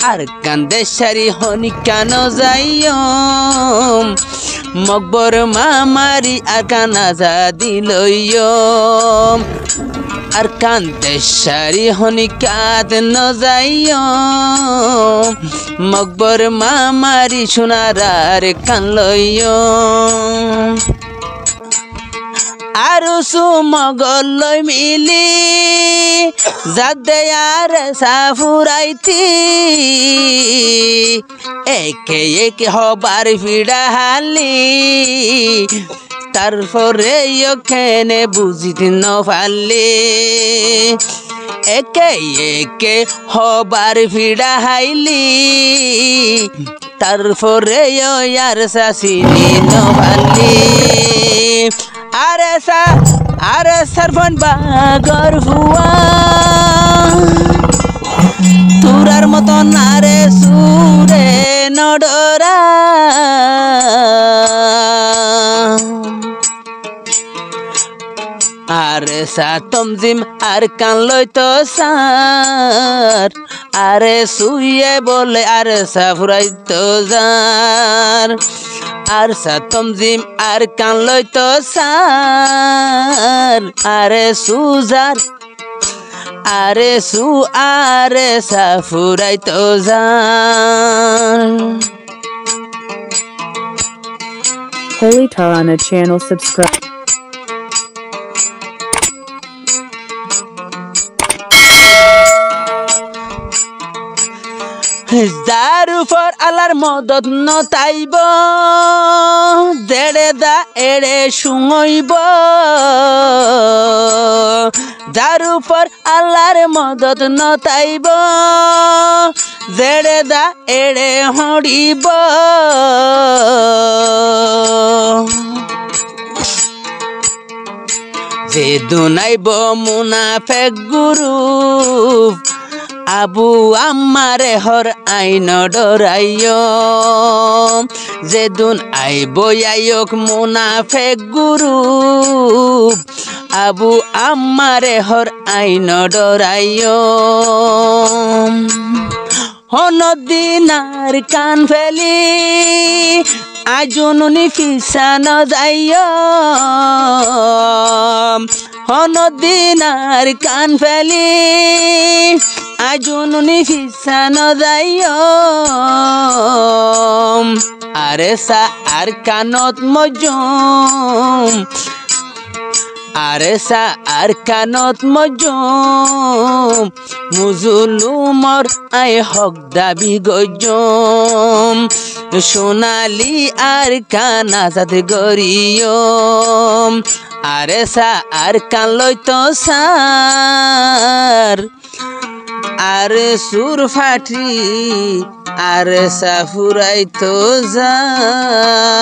আর কান্দেশারি হনি কেন যাইও মকবর মামারি আর কানাজা দিলইও আর কান্দেশারি হনি কাঁদ ন যাইও মকবর মামারি সোনার কান লইও আরো সুমগলই মিলি যাদে আর সাফুরাইতি একে একে হবার ফিডা হালি তারপরে ওখানে বুঝিতে ন পারলি একে একে হবার ফিডা হাইলি তারপরে আর শাসিনি ন পারলি আরে সারফন বাগর হুয়া তুরার মতন আরে সুরে নডরা আরে সা তমজিম আর কান লইতো সার আরে সুয়ে বলে আরে সা ফুরাইতো যার আর সা তমজিম আর কান লইতো সার আরে সুজার আরে সু আরে সা ফুরাইতো যার Holy Tarana channel subscribe. যার উপর আল্লাহর মদত নতাইব দেড়ে দা এড়ে শুঙইব যার উপর আল্লাহর মদত নতাইব দেড়ে দা এড়ে হড়িব যে দুনাইব মুনাফেক গুরু আবু আমারে হর আইন ডরাইও যেদুন আইব আইক মুনাফেক গুরু আবু আমারে হর আইন ডরাইও হনদিনার কান ফেলি আজনুনি ফিসান যাইও হনদিনার কান ফেলি আজনুনি ফিসান যাইও আরে সা আর কানত মজুম আরে সা আর কানত মজুম মুজুলুমর আই হক দাবি গজম সোনালি আর কান আজাদ গরিয়ম আরে সা আর কান লইতো সার আরে সুর ফাটি আরে সা ফুরাইতো যার